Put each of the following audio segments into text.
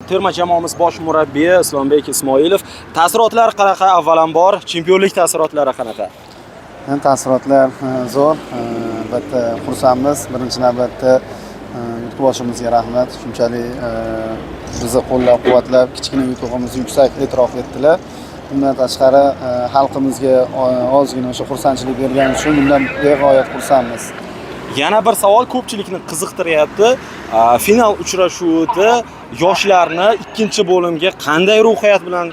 terma jamoamiz bosh murabbiyi Islombek Ismoilov. Ta'sirotlar qanaqa? Avvalambor chempionlik ta'sirotlari qanaqa? Ta'sirotlar zo'r. Albatta xursandmiz. Birinchi navbatda yurtboshimizga rahmat. Shunchalik bizni qo'llab-quvvatlab, kichkina yutug'imizni yuksak e'tirof etdilar. Bundan tashqari xalqimizga ozgina o'sha xursandchilik bergani uchun bundan beg'oyat xursandmiz. Yana bir savol ko'pchilikni qiziqtiryapti. Final uchrashuvida yoshlarni ikkinchi bo'limga qanday ruhiyat bilan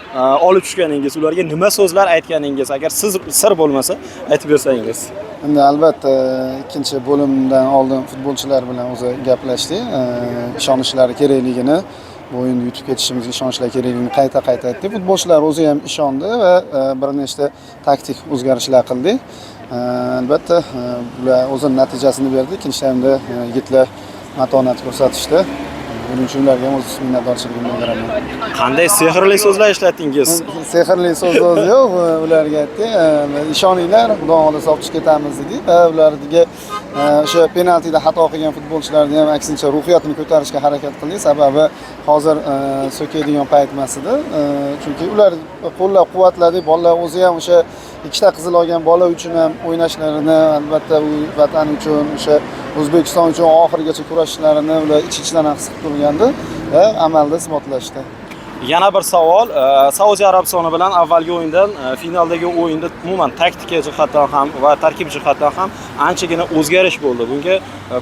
olib tushganingiz, ularga nima so'zlar aytganingiz, agar siz sir bo'lmasa aytib bersangiz. Endi albatta ikkinchi bo'limdan oldin futbolchilar bilan o'zi gaplashdik. Ishonishlari kerakligini, bu o'yinni yutib ketishimizga ishonishlari kerakligini qayta aytdik. Futbolchilar o'zi ham ishondi va bir nechta taktik o'zgarishlar qildik. Albatta bular o'zining natijasini berdi. Ikkinchi taymda yigitlar matonat ko'rsatishdi. Buning uchun ularga o'z minnatdorchiligimni bildiraman. Qanday sehrli so'zlar ishlatdingiz? Sehrli so'zlar yo'q, ularga aytdik. Ishoninglar, xudo xolisa olib chiqib ketamiz dedik va ularga o'sha penaltida xato qilgan futbolchilarni ham aksincha ruhiyatini ko'tarishga harakat qildik. Sababi hozir so'kadigan payt emas edi. Chunki ular qo'llab-quvvatladik. Bolalar o'zi ham o'sha ikkita qizil olgan bola uchun ham o'ynashlarini, albatta u vatan uchun, o'sha O'zbekiston uchun oxirigacha kurashishlarini ular ich-ichdan his qilib turgandi va amalda isbotlashdi. Yana bir savol, Saudiya Arabistoni bilan avvalgi o'yindan finaldagi o'yinda umuman taktika jihatdan ham va tarkib jihatdan ham anchagina o'zgarish bo'ldi. Bunga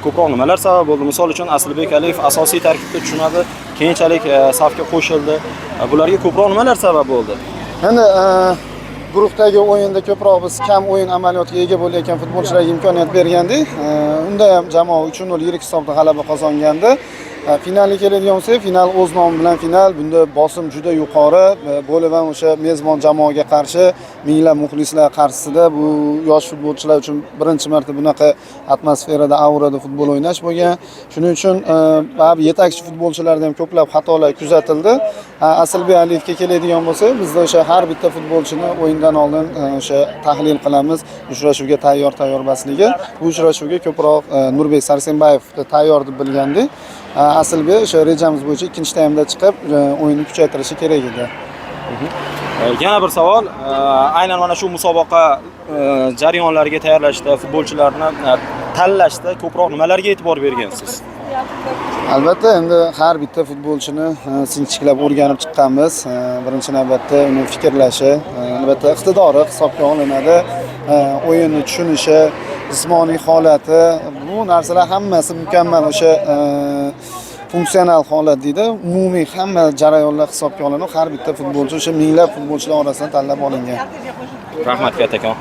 ko'proq nimalar sabab bo'ldi? Misol uchun Aslibek Aliyev asosiy tarkibda tushmadi, keyinchalik safga qo'shildi. Bularga ko'proq nimalar sabab bo'ldi? Endi guruhdagi o'yinda ko'proq biz kam o'yin amaliyotiga ega bo'layotgan futbolchilarga imkoniyat bergandik. Unda ham jamoa 3-0 yirik hisobda g'alaba qozongandi. Finalga keladigan bo'lsak, final o'z nomi bilan final. Bunda bosim juda yuqori. Bo'lib ham o'sha mezbon jamoaga qarshi minglab muxlislar qarshisida bu yosh futbolchilar uchun birinchi marta bunaqa atmosferada, aurada futbol o'ynash bo'lgan. Shuning uchun yetakchi futbolchilarda ham ko'plab xatolar kuzatildi. Aslibek Aliyevga keladigan bo'lsak, bizda o'sha har bitta futbolchini o'yindan oldin o'sha tahlil qilamiz, uchrashuvga tayyor emasligi. Bu uchrashuvga ko'proq Nurbek Sarsenbayev tayyor deb bilgandik. Aslida o'sha rejamiz bo'yicha ikkinchi taymda chiqib o'yinni kuchaytirishi kerak edi. Yana bir savol, aynan mana shu musobaqa jarayonlariga tayyorlashda, futbolchilarni tanlashda ko'proq nimalarga e'tibor bergansiz? Albatta, endi har bitta futbolchini sinchiklab o'rganib chiqqanmiz. Birinchi navbatda uni fikrlashi, albatta iqtidori hisobga olinadi, o'yinni tushunishi, jismoniy holati, bu narsalar hammasi mukammal o'sha funksional holat deydi. Umumiy hamma jarayonlar hisobga olinib, har bitta futbolchi o'sha minglab futbolchilar orasidan tanlab olingan. Rahmat kattakon.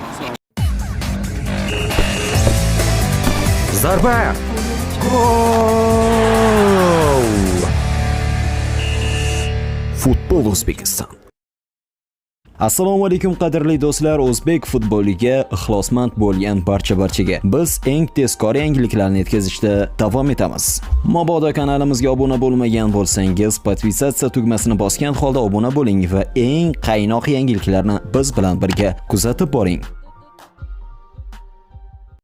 Zarba! Gol! Futbol O'zbekiston. Assalomu alaykum qadrli do'stlar, o'zbek futboliga ixlosmand bo'lgan barchaga biz eng tezkor yangiliklarni yetkazishda davom etamiz. Mabodo kanalimizga obuna bo'lmagan bo'lsangiz, podpisatsiya tugmasini bosgan holda obuna bo'ling va eng qaynoq yangiliklarni biz bilan birga kuzatib boring.